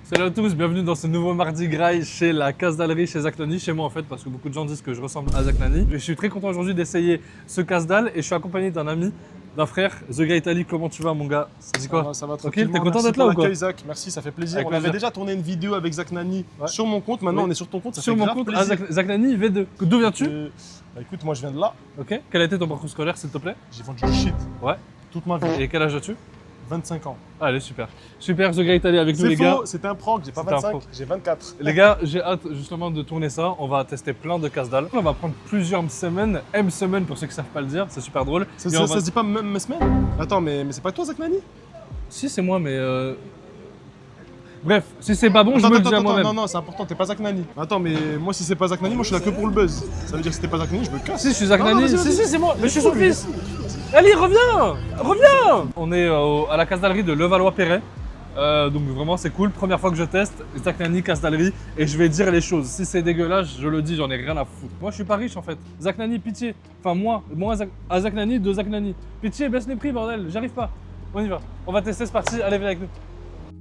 Salut à tous, bienvenue dans ce nouveau Mardi Gras chez la casse-dallerie chez Zach Nani, chez moi en fait, parce que beaucoup de gens disent que je ressemble à Zach Nani. Je suis très content aujourd'hui d'essayer ce casse-dalle et je suis accompagné d'un ami, d'un frère, The Guy Italy. Comment tu vas mon gars? Ça dit quoi? Ça va Tranquille, tranquillement. t'es content Merci d'être là pour ou quoi? l'accueil, Zach. Merci, ça fait plaisir. Avec On avait plaisir. déjà tourné une vidéo avec Zach Nani Ouais. sur mon compte. Maintenant, Oui. on est sur ton compte. Ça Sur fait mon grave compte, plaisir. Zach Nani V2. D'où viens-tu? Bah, écoute, moi je viens de là. Ok. Quel a été ton parcours scolaire s'il te plaît? J'ai vendu du shit Ouais. toute ma vie. Et quel âge as-tu? 25 ans. Allez, super. Super, The Guy Italy avec nous C'est les gars. faux, c'était un prank. J'ai pas C'était un 25, prank. j'ai 24. Les gars, j'ai hâte justement de tourner ça. On va tester plein de casse-dalles. On va prendre plusieurs semaines, M-semaines pour ceux qui savent pas le dire. C'est super drôle. Ça Et on va- se dit pas même mes semaines? Attends, mais c'est pas toi, Zach Nani? Si, c'est moi, mais. Bref, si c'est pas bon, je me le dis à moi-même. non, c'est important, t'es pas Zach Nani. Attends, mais moi, si c'est pas Zach Nani, moi je suis là que pour le buzz. Ça veut dire que si t'es pas Zach Nani, je me casse. Si, je suis Zach Non, Nani. non, vas-y, Si, vas-y. si, c'est moi. Mais je suis son fils. Allez, reviens. Reviens. On est à la casse-dallerie de Levallois-Perret. Donc vraiment, c'est cool. Première fois que je teste. Zach Nani, casse-dallerie. Et je vais dire les choses. Si c'est dégueulasse, je le dis, j'en ai rien à foutre. Moi, je suis pas riche en fait. Zach Nani, pitié. Enfin, moi à Zach Nani, de Zach Nani. Pitié, baisse les prix, bordel. J'arrive pas. On y va. On va tester, c'est parti. Allez, viens avec nous.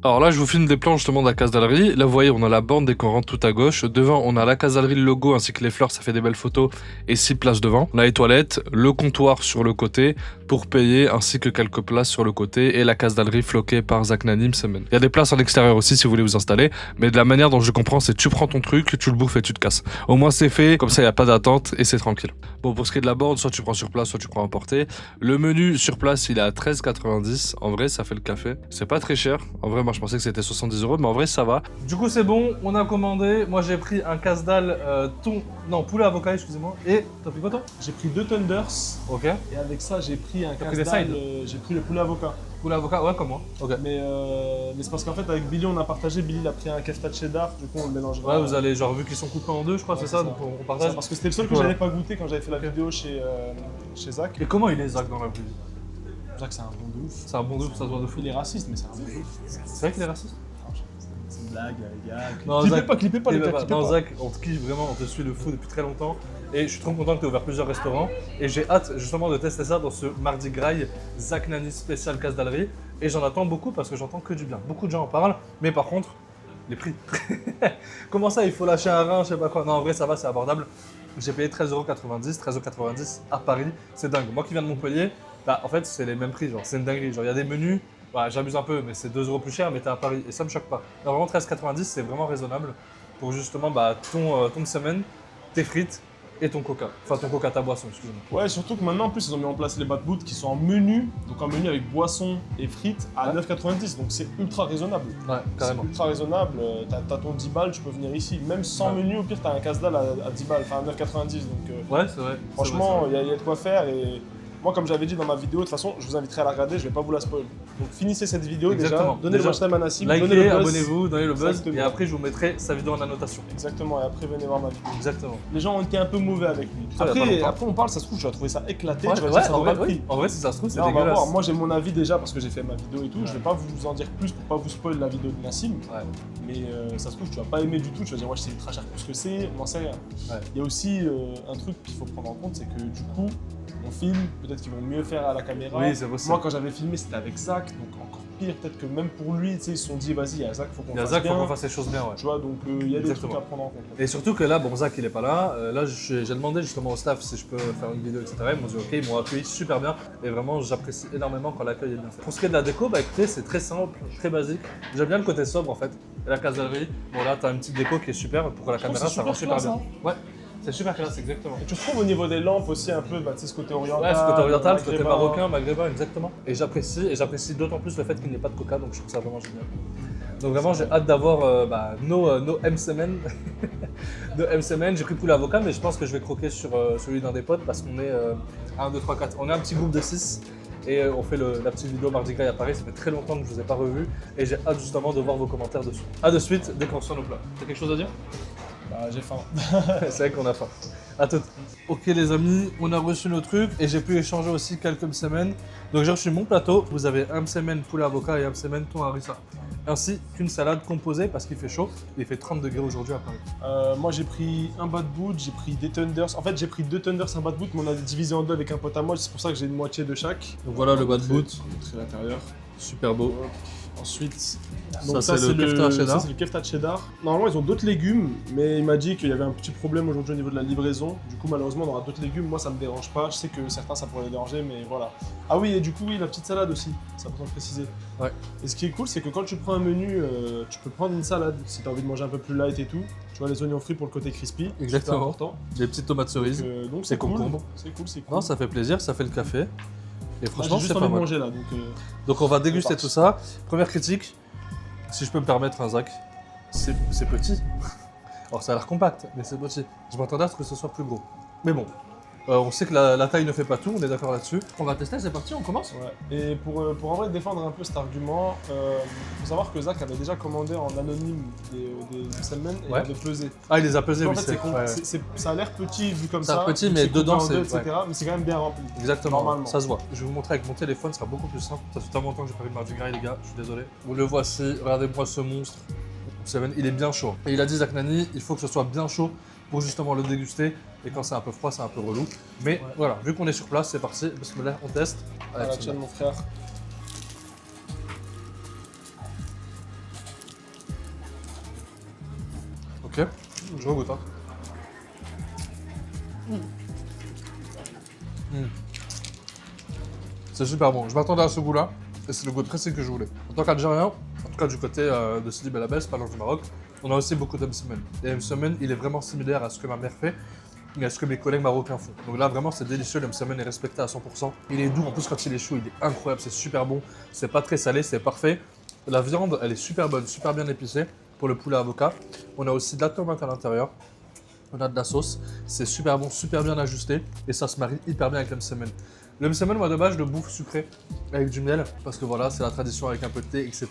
Alors là, je vous filme des plans justement de la casse-dallerie. Là, vous voyez, on a la bande dès qu'on rentre tout à gauche. Devant, on a la casse-dallerie, le logo ainsi que les fleurs, ça fait des belles photos. Et 6 places devant. On a les toilettes, le comptoir sur le côté pour payer ainsi que quelques places sur le côté. Et la casse-dallerie floquée par Zach Nani Msemen. Il y a des places à l'extérieur aussi si vous voulez vous installer. Mais de la manière dont je comprends, c'est tu prends ton truc, tu le bouffes et tu te casses. Au moins, c'est fait. Comme ça, il n'y a pas d'attente et c'est tranquille. Bon, pour ce qui est de la borne, soit tu prends sur place, soit tu prends à emporter. Le menu sur place, il est à 13,90. En vrai, ça fait le café. C'est pas très cher. En vrai, moi, je pensais que c'était 70 €, mais en vrai, ça va. Du coup, c'est bon. On a commandé. Moi, j'ai pris un casse-dalle poulet avocat, excusez-moi. Et t'as pris quoi, toi? J'ai pris 2 Thunders. Ok. Et avec ça, j'ai pris un T'as pris des casse-dalle. sides? J'ai pris le poulet avocat. Poulet avocat, ouais, comme moi. Ok. Mais c'est parce qu'en fait, avec Billy, on a partagé. Billy, il a pris un kefta cheddar. Du coup, on le mélange. Ouais, vous allez, genre, vu qu'ils sont coupés en deux, je crois, Ouais, c'est c'est ça, ça. donc on Ça, partage. parce que c'était le seul que Voilà. j'avais pas goûté quand j'avais fait la Ok. vidéo chez Zach. Et comment il est, Zach, dans la vraie vie? Zach, c'est un bon de ouf. C'est un bon deux, ça se voit de fou. Il est raciste, mais c'est un bon de ouf. C'est vrai qu'il est raciste? C'est une blague, les gars. Non, Clippez Zach- pas, clippez pas, les gars, clippez Non, pas. Zach, on te kiffe vraiment, on te suit de fou depuis très longtemps. Et je suis trop content que tu aies ouvert plusieurs restaurants. Et j'ai hâte justement de tester ça dans ce Mardi Gras Zach Nani spécial casse-dallerie. Et j'en attends beaucoup parce que j'entends que du bien. Beaucoup de gens en parlent. Mais par contre, les prix. Comment ça, il faut lâcher un rein, je sais pas quoi. Non, en vrai, ça va, c'est abordable. J'ai payé 13,90 €, 13,90 € à Paris. C'est dingue. Moi qui viens de Montpellier, bah, en fait, c'est les mêmes prix. Genre, c'est une dinguerie. Genre, il y a des menus. Bah, j'abuse un peu, mais c'est 2 € plus cher, mais t'es à Paris. Et ça me choque pas. Alors, vraiment, 13,90 €, c'est vraiment raisonnable pour justement bah, ton semaine, tes frites et ton coca. Enfin, ton coca, ta boisson, excuse-moi. Ouais, surtout que maintenant, en plus, ils ont mis en place les bad boots qui sont en menu. Donc, en menu avec boisson et frites à Ouais. 9,90 €. Donc, c'est ultra raisonnable. Ouais, carrément. C'est ultra raisonnable. T'as ton 10 balles, tu peux venir ici. Même sans Ouais. menu, au pire, t'as un casse-dalle à 10 balles, enfin à 9,90 €. Donc, Ouais, c'est vrai. franchement, il y a de quoi faire. Et moi, comme j'avais dit dans ma vidéo, de toute façon, je vous inviterai à la regarder, je vais pas vous la spoil. Donc, finissez cette vidéo Exactement. déjà. Donnez le Déjà, watch time à Nassim, donnez le likez, buzz. abonnez-vous, donnez le buzz. Exactement. Et après, je vous mettrai sa vidéo en annotation. Exactement, et après, venez voir ma vidéo. Exactement. Les gens ont été un peu mauvais avec lui. Ça, il y a pas longtemps. Après, on parle, ça se trouve, tu vas trouver ça éclaté. Ouais, tu vas ouais, dire, ça en, devrait vrai, être pris. en vrai, si ça se trouve, c'est Là, on va dégueulasse. voir. Moi, j'ai mon avis déjà parce que j'ai fait ma vidéo et tout. Ouais. Je vais pas vous en dire plus pour pas vous spoil la vidéo de Nassim. Ouais. Mais ça se trouve, tu vas pas aimer du tout. Tu vas dire, ouais, c'est ultra cher pour ce que c'est. On n'en sait rien. Ouais. Il y a aussi un truc qu'il faut prendre en compte, c'est que du coup, on filme. Peut-être qu'ils vont mieux faire à la caméra. Oui, c'est possible. Moi, quand j'avais filmé, c'était avec Zach. Donc, encore pire. Peut-être que même pour lui, tu sais, ils se sont dit, vas-y, il y a Zach, faut qu'on Il y a fasse Zach, faut bien. qu'on fasse les choses bien, ouais. Tu vois, donc il y a des Exactement. trucs à prendre en compte. Et surtout que là, bon, Zach, il est pas là. Là, j'ai demandé justement au staff si je peux faire une vidéo, etc. Ils m'ont dit OK, ils m'ont accueilli super bien. Et vraiment, j'apprécie énormément quand l'accueil est bien fait. Pour ce qui est de la déco, bah écoutez, c'est très simple, très basique. J'aime bien le côté sobre en fait. Et la casse-dallerie, bon là, t'as une petite déco qui est super pour la Je trouve caméra, que c'est ça rend super super bien. Ouais, c'est super classe, exactement. Et tu trouves au niveau des lampes aussi un peu, bah, tu sais, ce côté oriental. Ouais, ce côté oriental, ce côté maghrébin. marocain, maghrébin, exactement. Et j'apprécie d'autant plus le fait qu'il n'y ait pas de coca, donc je trouve ça vraiment génial. Donc vraiment, j'ai hâte d'avoir nos M-semaines. Nos M-semaines, j'ai pris poulet avocat, mais je pense que je vais croquer sur celui d'un des potes parce qu'on est 1, 2, 3, 4. On est un petit groupe de 6 et on fait la petite vidéo Mardi Gras à Paris. Ça fait très longtemps que je ne vous ai pas revu et j'ai hâte justement de voir vos commentaires dessus. A de suite, dès qu'on reçoit nos plats. T'as quelque chose à dire? Bah, j'ai faim. C'est vrai qu'on a faim. À toutes. Ok les amis, on a reçu nos trucs et j'ai pu échanger aussi quelques semaines. Donc j'ai reçu mon plateau. Vous avez un semaine poulet avocat et un semaine thon harissa. Ainsi qu'une salade composée parce qu'il fait chaud. Il fait 30 degrés aujourd'hui à Paris. Moi j'ai pris un bad boot, j'ai pris des Thunders. En fait j'ai pris 2 Thunders, un bad boot, mais on a divisé en deux avec un pote à moi. C'est pour ça que j'ai une moitié de chaque. Donc voilà le bad boot. Montrer l'intérieur. Super beau. Ensuite, Ça, c'est le kefta cheddar. Ça, c'est le kefta cheddar. Normalement, ils ont d'autres légumes, mais il m'a dit qu'il y avait un petit problème aujourd'hui au niveau de la livraison. Du coup, malheureusement, on aura d'autres légumes. Moi, ça me dérange pas. Je sais que certains, ça pourrait les déranger, mais voilà. Ah oui, et du coup, oui, la petite salade aussi. C'est important de préciser. Ouais. Et ce qui est cool, c'est que quand tu prends un menu, tu peux prendre une salade si tu as envie de manger un peu plus light et tout. Tu vois, les oignons frits pour le côté crispy. Exactement. C'est important. Des petites tomates cerises. Donc Des c'est cool. concombres. C'est cool, c'est cool. Non, ça fait plaisir, ça fait le café. Et Là, franchement, j'ai c'est juste pas envie de mal. manger là. Donc on va déguster parti. tout ça. Première critique, si je peux me permettre, un Zach, c'est petit. Alors ça a l'air compact, mais c'est petit. Je m'attendais à ce que ce soit plus gros. Mais bon, on sait que la taille ne fait pas tout, on est d'accord là-dessus. On va tester, c'est parti, on commence. Ouais. Et pour en vrai défendre un peu cet argument, faut savoir que Zach avait déjà commandé en anonyme des salmon et il Ouais. avait pesé. Ah, il les a pesés, En oui, fait, ouais. ça a l'air petit vu comme Ça a ça. l'air petit, vu mais que coupé dedans, en deux, c'est- etc. Mais c'est quand même bien rempli. Exactement, Normalement. ça se voit. Je vais vous montrer avec mon téléphone, ce sera beaucoup plus simple. Ça fait tellement longtemps que j'ai pas vu de mardi gras, les gars, je suis désolé. Vous le voici, regardez-moi ce monstre. Seven, il est bien chaud. Et il a dit, Zach Nani, il faut que ce soit bien chaud pour justement le déguster. Et quand c'est un peu froid, c'est un peu relou. Mais Ouais. voilà, vu qu'on est sur place, c'est parti. Parce que là, on teste. À Allez, la bismillah. tienne, mon frère. Ok, je regoute. Hein. Mm. C'est super bon. Je m'attendais à ce goût-là. Et c'est le goût précis que je voulais. En tant qu'Algérien, en tout cas du côté de Sidi Bel Abbès, pas loin du Maroc, on a aussi beaucoup d'Msemen. Et Msemen, il est vraiment similaire à ce que ma mère fait et à ce que mes collègues marocains font. Donc là, vraiment, c'est délicieux. Le Msemen est respecté à 100%. Il est doux. En plus, quand il est chaud, il est incroyable. C'est super bon. C'est pas très salé, c'est parfait. La viande, elle est super bonne, super bien épicée pour le poulet avocat. On a aussi de la tomate à l'intérieur. On a de la sauce. C'est super bon, super bien ajusté. Et ça se marie hyper bien avec le msemen. Le msemen, moi de base, je le bouffe sucré avec du miel. Parce que voilà, c'est la tradition avec un peu de thé, etc.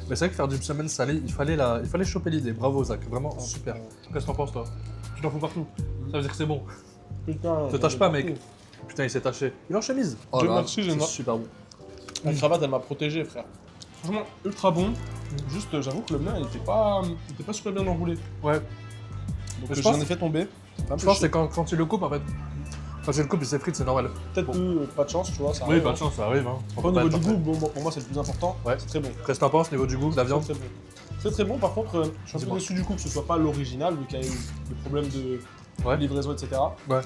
Mais c'est vrai que faire du msemen salé, il fallait choper l'idée. Bravo Zach, vraiment super. Qu'est-ce que t'en penses toi? Tu t'en fous partout. Ça veut dire que c'est bon. Putain. Te tâche pas, mec. Putain, il s'est taché. Il est en chemise. Dieu là, merci, j'ai c'est noir. super bon. La cravate, elle m'a protégé, frère. Franchement, ultra bon. Juste, j'avoue que le mien, il était pas super bien enroulé. Ouais. Donc Mais je j'en pense- ai fait tomber. C'est un peu Je pense que chier. c'est quand tu le coupes en fait. Quand tu le coupes, il s'effrite, c'est normal. Peut-être Bon. que pas de chance, tu vois. Ça Oui, arrive, pas hein. de chance, ça arrive. Hein. Après, au niveau du goût, bon, pour moi, c'est le plus important. Ouais. C'est très bon. Qu'est-ce que t'en penses niveau du goût, de la viande? Très, très bon. Très très bon, par contre, je suis un peu Dis-moi. déçu du coup que ce soit pas l'original, vu qu'il y a eu des problèmes de Ouais. livraison, etc. Ouais.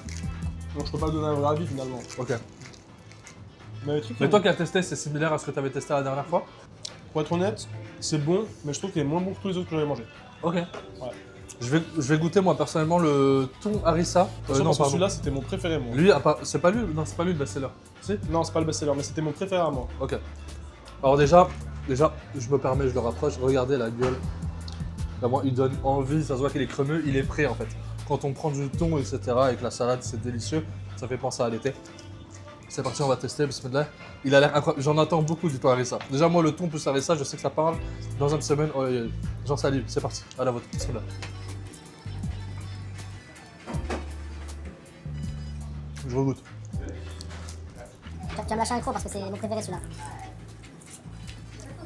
Donc je peux pas donner un vrai avis finalement. Ok. Mais, le truc, Mais toi qui as testé, c'est similaire à ce que tu avais testé la dernière fois? pour être honnête, c'est bon, mais je trouve qu'il est moins bon que tous les autres que j'avais mangé. Ok. Je vais goûter moi personnellement le thon harissa. Non, Non, parce que pardon. celui-là, c'était mon préféré, moi. Lui, c'est pas lui, non, c'est pas lui le best-seller. Si? Non, c'est pas le best-seller, mais c'était mon préféré à moi. Ok. Alors déjà, je me permets, je le rapproche. Regardez la gueule. Vraiment, il donne envie. Ça se voit qu'il est crémeux, il est prêt en fait. Quand on prend du thon, etc. avec la salade, c'est délicieux. Ça fait penser à l'été. C'est parti, on va tester. Bismillah. Il a l'air incroyable. J'en attends beaucoup du thon harissa. Déjà, moi, le thon plus harissa, je sais que ça parle. Dans une semaine, j'en salive. C'est parti. À la vôtre. Bismillah. Je regoute. Tu vas me lâcher un micro parce que c'est mon préféré celui-là.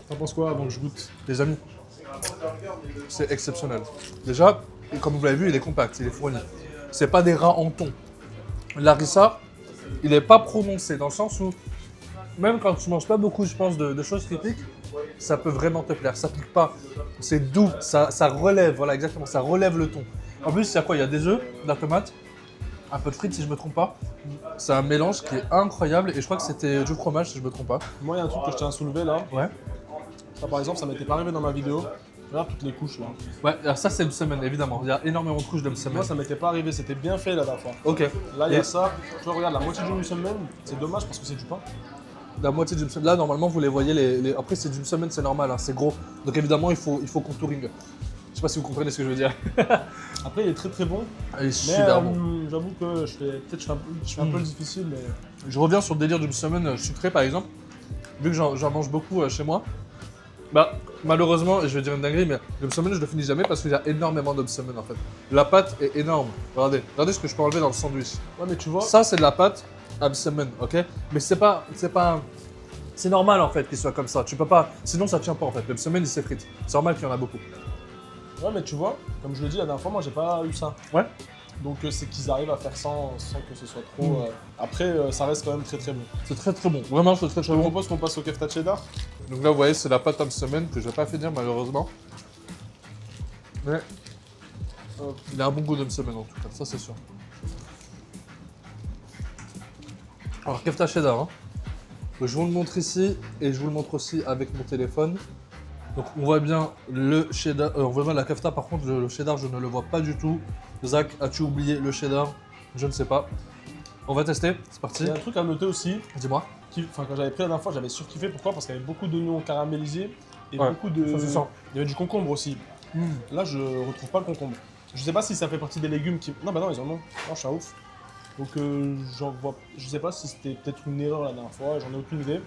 T'en penses quoi avant que je goûte? Les amis, c'est exceptionnel. Déjà, comme vous l'avez vu, il est compact, il est fourni. C'est pas des rats en thon. L'harissa, il est pas prononcé dans le sens où, même quand tu manges pas beaucoup, je pense, de choses qui piquent, ça peut vraiment te plaire. Ça pique pas, c'est doux, ça relève, voilà exactement, ça relève le thon. En plus, il y a quoi? Il y a des œufs, de la tomate, un peu de frites si je me trompe pas. C'est un mélange qui est incroyable et je crois que c'était du fromage si je me trompe pas. Moi, il y a un truc que je tiens à soulever là. Ouais. Ça, par exemple, ça m'était pas arrivé dans ma vidéo. Regarde toutes les couches là. Ouais, alors ça c'est le semaine évidemment. Il y a énormément de couches de semaine. Moi, ça m'était pas arrivé, c'était bien fait la dernière fois. Ok. Là, il y Et- a ça. Tu vois, regarde, la moitié du semaine, c'est dommage parce que c'est du pain. La moitié d'une semaine. Là, normalement, vous les voyez. Après, c'est d'une semaine, c'est normal, hein, c'est gros. Donc, évidemment, il faut contouring. Je sais pas si vous comprenez ce que je veux dire. Après, il est très très bon. Il est Mais super bon. j'avoue que je fais un peu le difficile, mais. Je reviens sur le délire d'une semaine sucrée, par exemple. Vu que j'en mange beaucoup chez moi, bah, malheureusement, et je vais dire une dinguerie, mais le semaine, je le finis jamais parce qu'il y a énormément de semaine en fait. La pâte est énorme. Regardez ce que je peux enlever dans le sandwich. Ouais, mais tu vois. Ça, c'est de la pâte à semaine, ok? Mais c'est pas. C'est normal en fait qu'il soit comme ça. Tu peux pas. Sinon, ça tient pas en fait. Le semaine, il s'effrite. C'est normal qu'il y en a beaucoup. Ouais, mais tu vois, comme je le dis la dernière fois, moi j'ai pas eu ça. Ouais. Donc c'est qu'ils arrivent à faire sans que ce soit trop... Après, ça reste quand même très très bon. C'est très très bon. Vraiment, c'est très Je très te bon. propose qu'on passe au kefta cheddar. Donc là, vous voyez, c'est la pâte à semaine que je vais pas finir malheureusement. Mais il a un bon goût de semaine en tout cas, ça c'est sûr. Alors, kefta cheddar, hein. Je vous le montre ici et je vous le montre aussi avec mon téléphone. Donc on voit bien le cheddar, on voit bien la kefta, par contre le cheddar je ne le vois pas du tout. Zach, as-tu oublié le cheddar? Je ne sais pas. On va tester, c'est parti. Il y a un truc à noter aussi, Dis-moi. quand j'avais pris la dernière fois, j'avais surkiffé. Pourquoi? Parce qu'il y avait beaucoup d'oignons caramélisés et Ouais, beaucoup de... ça se sent. Il y avait du concombre aussi. Là, je retrouve pas le concombre. Je sais pas si ça fait partie des légumes qui... Non, bah non, ils en ont. Non, je suis un ouf. Donc, j'en vois... Je sais pas si c'était peut-être une erreur la dernière fois, j'en ai aucune idée.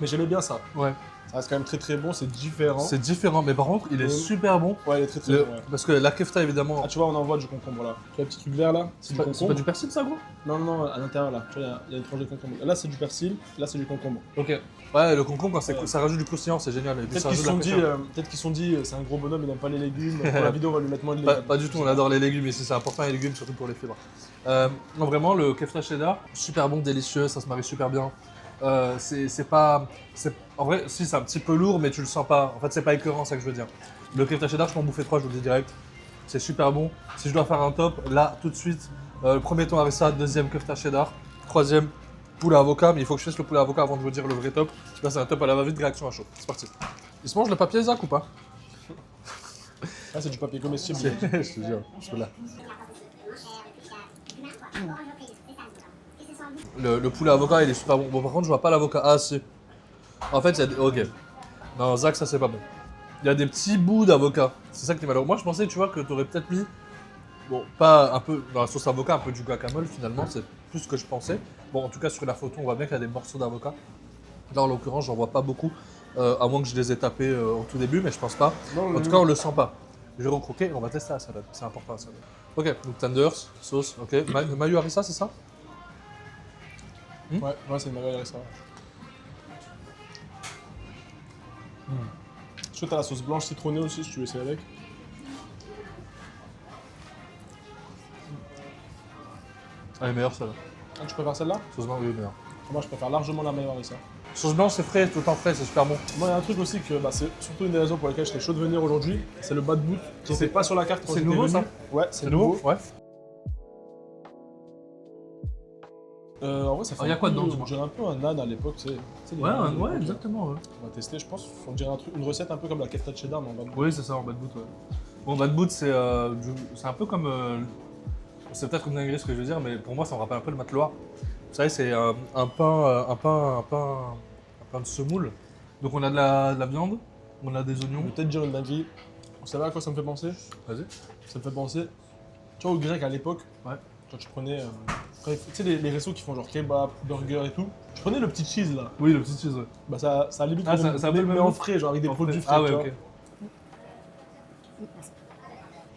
Mais j'aimais bien ça. Ouais. Ça reste quand même très très bon, c'est différent. C'est différent, mais par contre il est super bon. Ouais, il est très très Le- bon. Ouais. Parce que la kefta évidemment. Ah, tu vois, on en voit du concombre là. Tu vois le petit truc vert là? C'est du C'est concombre. pas du persil ça gros? Non, non, à l'intérieur là. Tu vois, il y a une tranche de concombre. Là, c'est du persil, là, c'est du concombre. Ok. Ouais, le concombre, quand Ouais. ça rajoute du croustillant, c'est génial. Et puis, Peut-être ça qu'ils se rajoute sont de dit, la fraîcheur. c'est un gros bonhomme, il n'aime pas les légumes. Pour la vidéo, on va lui mettre moins de légumes. Pas du tout, on adore les légumes ici, c'est important les légumes, surtout pour les fibres. Non, vraiment, le kefta cheddar, super bon, délicieux, ça se marie super bien. C'est pas. En vrai, si, c'est un petit peu lourd, mais tu le sens pas. En fait, c'est pas écœurant, c'est ça que je veux dire. Le kefta cheddar, je peux en bouffer 3, je vous le dis direct. C'est super bon. Si je dois faire un top, là, tout de suite, le premier thon harissa, deuxième kefta cheddar, troisième poulet avocat, mais il faut que je fasse le poulet avocat avant de vous dire le vrai top. Là, c'est un top à la va-vite, réaction à chaud. C'est parti. Il se mange le papier, Zach, ou pas? Ah, c'est du papier comestible. Je te jure, je suis là. Le poulet avocat, il est super bon. Bon, par contre, je vois pas l'avocat. Ah, si. En fait, il y a des... Ok. Non, Zach, ça, c'est pas bon. Il y a des petits bouts d'avocat. C'est ça qui est malheureux. Moi, je pensais, tu vois, que tu aurais peut-être mis... Bon, pas un peu... Dans la sauce avocat, un peu du guacamole, finalement. C'est plus ce que je pensais. Bon, en tout cas, sur la photo, on voit bien qu'il y a des morceaux d'avocat. Là, en l'occurrence, j'en vois pas beaucoup. À moins que je les ai tapés au tout début, mais je pense pas. Non, En tout cas, on le sent pas. Je vais recroquer et on va tester la salade. C'est important, la salade. Ok, donc tenders, sauce, ok. Mayo harissa, c'est ça? Ouais, ouais, c'est une marguerite ça. Est-ce que t'as la sauce blanche citronnée aussi, si tu veux essayer avec? Elle est meilleure, celle-là. Ah, tu préfères celle-là? Sauce blanche, oui, meilleure. Moi, je préfère largement la marguerite ça. Sauce blanche, c'est frais, tout le temps frais, c'est super bon. Moi, il y a un truc aussi que c'est surtout une des raisons pour lesquelles j'étais chaud de venir aujourd'hui, c'est le bad boot qui C'est- n'était pas sur la carte quand c'est j'étais nouveau, venu. ça? Ouais, c'est nouveau. Ouais. En vrai, ça fait Ah, y a un quoi peu- dedans, on dis-moi? dirait un peu un nan à l'époque, tu sais. Tu sais, les Ouais, nanes à l'époque, exactement. Ouais. On va tester, je pense. On dirait une recette un peu comme la kefta cheddar, mais en bad boot. Oui, c'est ça, en bad boot, ouais. Bon, bad boot, c'est un peu comme. C'est peut-être une dinguerie ce que je veux dire, mais pour moi, ça me rappelle un peu le matelot. Vous savez, c'est un pain de semoule. Donc, on a de la viande, on a des Je oignons. vais peut-être dire une dinguerie. Vous savez à quoi ça me fait penser? Vas-y. Ça me fait penser, tu vois, au grec à l'époque, Ouais. quand tu prenais, tu sais, les restos qui font genre kebab, burger et tout, tu prenais le petit cheese là, Oui, le petit cheese, ouais. bah ça limite, Ah, ça a mais, le même mais en goût frais, genre avec des En produits fait. frais, Ah, ouais, tu vois. ok.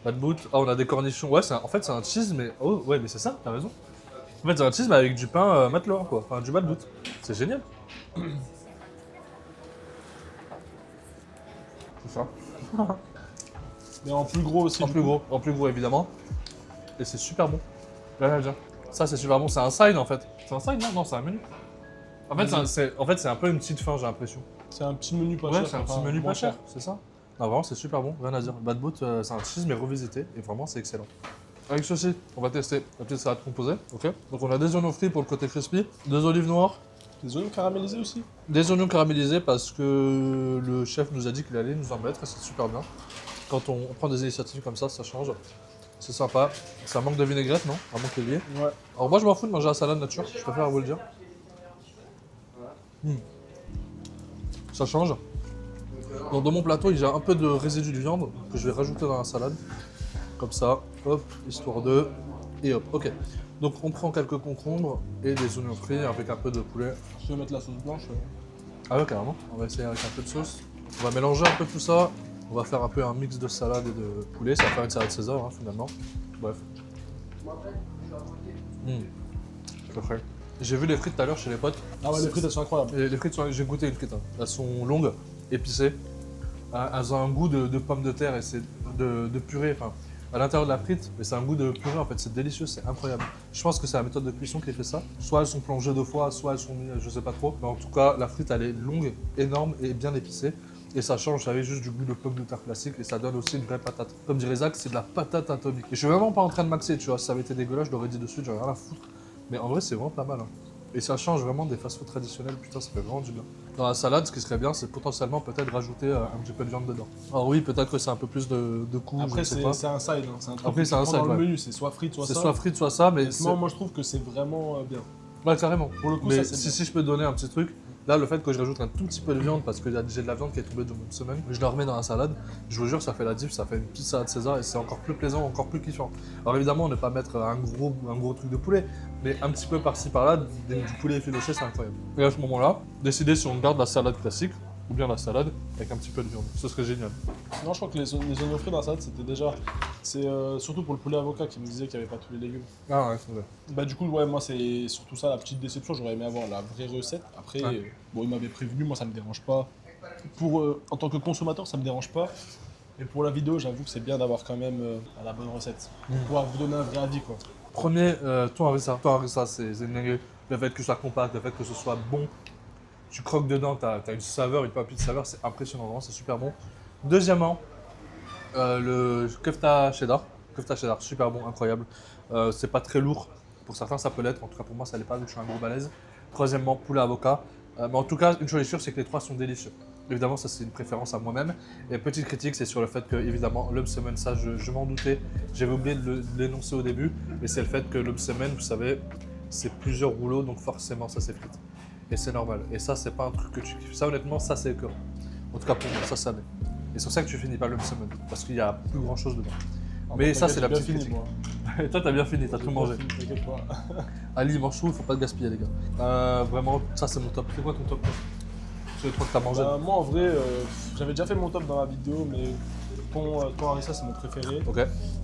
Bad boot. Ah, on a des cornichons. Ouais, en fait, c'est un cheese, mais. Oh, ouais, mais c'est ça, t'as raison. En fait, c'est un cheese, mais avec du pain matelot, quoi. Enfin, du bad boot. C'est génial. C'est ça. Mais en plus gros aussi. En du plus coup. gros, évidemment. Et c'est super bon. Là, viens. Ça, c'est super bon. C'est un side en fait. C'est un side, non? Non, c'est un menu. En fait, c'est un peu une petite fin, j'ai l'impression. C'est un petit menu pas Ouais, cher. c'est un enfin, petit menu moins pas cher, c'est ça. Non, vraiment, c'est super bon, rien à dire. Bad boot, c'est un cheese mais revisité et vraiment, c'est excellent. Avec ceci, on va tester la petite salade composée. Ok. Donc, on a des oignons frits pour le côté crispy, des olives noires, Des oignons caramélisés aussi. des oignons caramélisés parce que le chef nous a dit qu'il allait nous en mettre et c'est super bien. Quand on prend des initiatives comme ça change. C'est sympa. Ça manque de vinaigrette, non? À moins qu'il y ait. Ouais. Alors moi je m'en fous de manger la salade nature, je préfère vous le dire. Ça change. Donc dans mon plateau, j'ai un peu de résidu de viande que je vais rajouter dans la salade. Comme ça, hop, histoire de... Et hop, ok. Donc on prend quelques concombres et des oignons frits avec un peu de poulet. Si tu veux mettre la sauce blanche. Ah ouais, carrément. On va essayer avec un peu de sauce. On va mélanger un peu tout ça. On va faire un peu un mix de salade et de poulet. Ça va faire une salade César, hein, finalement. Bref. C'est frais. J'ai vu les frites tout à l'heure chez les potes. Ah ouais, les frites elles sont incroyables. Et les frites, j'ai goûté une frite. Hein. Elles sont longues, épicées. Elles ont un goût de pommes de terre et c'est de purée. Enfin, à l'intérieur de la frite, mais c'est un goût de purée en fait, c'est délicieux, c'est incroyable. Je pense que c'est la méthode de cuisson qui fait ça. Soit elles sont plongées 2 fois, soit elles sont mises, je sais pas trop. Mais en tout cas, la frite elle est longue, énorme et bien épicée. Et ça change, j'avais juste du goût de pomme de terre classique et ça donne aussi une vraie patate. Comme dirait Zach, c'est de la patate atomique. Et je suis vraiment pas en train de maxer, tu vois, si ça avait été dégueulasse, je l'aurais dit de suite, j'aurais rien à foutre. Mais en vrai, c'est vraiment pas mal. Hein. Et ça change vraiment des fast-food traditionnels, putain, ça fait vraiment du bien. Dans la salade, ce qui serait bien, c'est potentiellement peut-être rajouter un petit peu de viande dedans. Alors oui, peut-être que c'est un peu plus de coups, Après, je sais pas. c'est un side, hein. C'est un truc Après, c'est un dans side, le ouais. menu, c'est soit frites, soit ça. C'est soit frites, soit ça, mais Honnêtement, moi je trouve que c'est vraiment bien. ouais, carrément. Pour le coup, Mais ça c'est bien. si je peux te donner un petit truc, là, le fait que je rajoute un tout petit peu de viande, parce que j'ai de la viande qui est tombée de une semaine, je la remets dans la salade, je vous jure, ça fait la diff, ça fait une petite salade César et c'est encore plus plaisant, encore plus kiffant. Alors évidemment, ne pas mettre un gros truc de poulet, mais un petit peu par-ci par-là, du poulet effiloché, c'est incroyable. Et à ce moment-là, décider si on garde la salade classique ou bien la salade avec un petit peu de viande. Ce serait génial. Non, je crois que les oignons frits dans la salade, c'était déjà. C'est surtout pour le poulet avocat qui me disait qu'il n'y avait pas tous les légumes. Ah ouais, c'est vrai. Bah, du coup, ouais, moi, c'est surtout ça la petite déception. J'aurais aimé avoir la vraie recette. Après, Ouais. bon, il m'avait prévenu, moi, ça me dérange pas. En tant que consommateur, ça me dérange pas. Et pour la vidéo, j'avoue que c'est bien d'avoir quand même la bonne recette. Pour pouvoir vous donner un vrai avis, quoi. Premier, thon harissa. Thon harissa, c'est dingue. Le fait que ça soit compact, le fait que ce soit bon. Tu croques dedans, tu as une saveur, une papille de saveur, c'est impressionnant, vraiment, c'est super bon. Deuxièmement, le kefta cheddar. Kefta cheddar, super bon, incroyable. C'est pas très lourd. Pour certains, ça peut l'être. En tout cas, pour moi, ça l'est pas, vu que je suis un gros balèze. Troisièmement, poulet avocat. Mais en tout cas, une chose est sûre, c'est que les trois sont délicieux. Évidemment, ça, c'est une préférence à moi-même. Et petite critique, c'est sur le fait que, évidemment, l'homme semaine, ça, je m'en doutais. J'avais oublié de l'énoncer au début. Mais c'est le fait que l'homme semaine, vous savez, c'est plusieurs rouleaux, donc forcément, ça s'effrite. Et c'est normal. Et ça, c'est pas un truc que tu kiffes. Ça, honnêtement, ça, c'est écœurant. En tout cas, pour moi, ça l'est. Et c'est pour ça que tu finis pas l'homme semaine. Parce qu'il y a plus grand chose dedans. Mais ça, c'est la petite fini, critique. moi. Et toi, t'as bien fini, t'as tout mangé. T'inquiète pas. Ali, mange tout, faut pas te gaspiller, les gars. Vraiment, ça, c'est mon top. C'est quoi ton top? C'est les trois que t'as mangé. Bah, moi, en vrai, j'avais déjà fait mon top dans la vidéo, mais thon harissa, c'est mon préféré. Ok.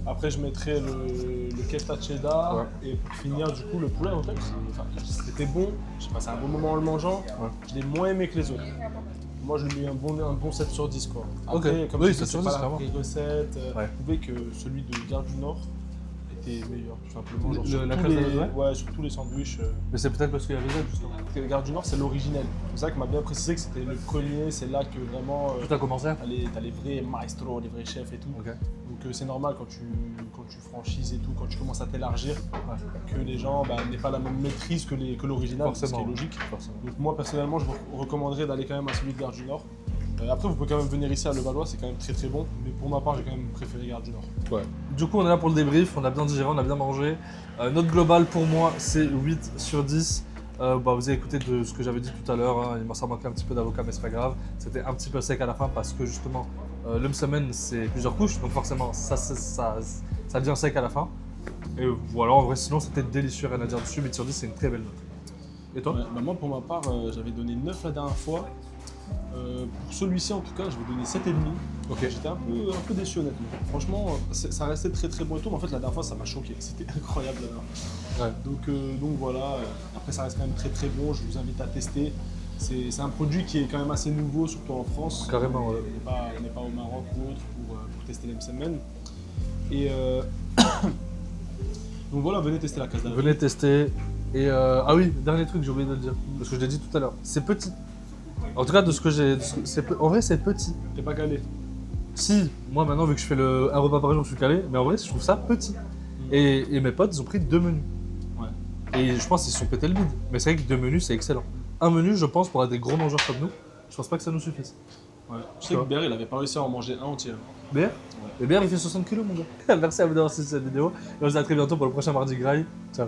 Après, je mettrais le kefta cheddar. Ouais. Et pour finir, du coup, le poulet, en fait, c'était bon. J'ai passé un bon moment en le mangeant. Ouais. Je l'ai moins aimé que les autres. Moi, je lui ai mis un bon 7 sur 10, quoi. Après, Ok. comme Oui, tu 7 dis, sur c'est 10, pas la clairement. vraie recette. Ouais. Je trouvais que celui de Gare du Nord était meilleur, tout simplement. Genre, sur La tous Casa les- del Rey Ouais, sur tous les sandwichs. Mais c'est peut-être parce qu'il y avait ça, justement. Le Gare du Nord, c'est l'originel. C'est ça qu'on m'a bien précisé que c'était le premier. C'est là que vraiment. Tout a commencé. T'as les vrais maestros, les vrais chefs et tout. Ok. Donc c'est normal quand tu franchises et tout, quand tu commences à t'élargir, que les gens n'aient pas la même maîtrise que l'original, ce qui Forcément. est logique. Forcément. Donc moi personnellement, je vous recommanderais d'aller quand même à celui de Gare du Nord. Après, vous pouvez quand même venir ici à Levallois, c'est quand même très très bon. Mais pour ma part, j'ai quand même préféré Gare du Nord. Ouais. Du coup, on est là pour le débrief, on a bien digéré, on a bien mangé. Note globale pour moi, c'est 8 sur 10. Vous avez écouté de ce que j'avais dit tout à l'heure, hein. Ça manquait un petit peu d'avocat, mais c'est pas grave. C'était un petit peu sec à la fin parce que justement, l'homme semaine, c'est plusieurs couches, donc forcément, ça devient sec à la fin. Et voilà, en vrai, sinon, c'était délicieux, rien à dire dessus. 8 sur 10, c'est une très belle note. Et toi? Ouais, bah moi, pour ma part, j'avais donné 9 la dernière fois. Pour celui-ci, en tout cas, je vais donner 7,5. Ok. J'étais un peu déçu, honnêtement. Franchement, ça restait très très bon et tout, mais en fait, la dernière fois, ça m'a choqué. C'était incroyable, la dernière fois. Ouais. Donc voilà, après, ça reste quand même très très bon. Je vous invite à tester. C'est un produit qui est quand même assez nouveau, surtout en France. Carrément, ouais. On n'est pas au Maroc ou autre pour tester l'M-Semen. Et donc voilà, venez tester la Casa del Rey. Venez tester. Et ah oui, dernier truc, j'ai oublié de le dire, parce que je l'ai dit tout à l'heure. C'est petit. En tout cas, de ce que j'ai. En vrai, c'est petit. T'es pas calé. Si, moi maintenant, vu que je fais un repas par jour, je suis calé, mais en vrai, je trouve ça petit. Et mes potes, ils ont pris 2 menus. Ouais. Et je pense qu'ils se sont pété le bide. Mais c'est vrai que 2 menus, c'est excellent. Un menu, je pense, pour des gros mangeurs comme nous, je pense pas que ça nous suffise. Ouais. Je sais que Bér, il avait pas réussi à en manger un entier. BR Le BR, il fait 60 kilos, mon gars. Merci à vous d'avoir suivi cette vidéo. Et on se dit à très bientôt pour le prochain Mardi Gras. Ciao.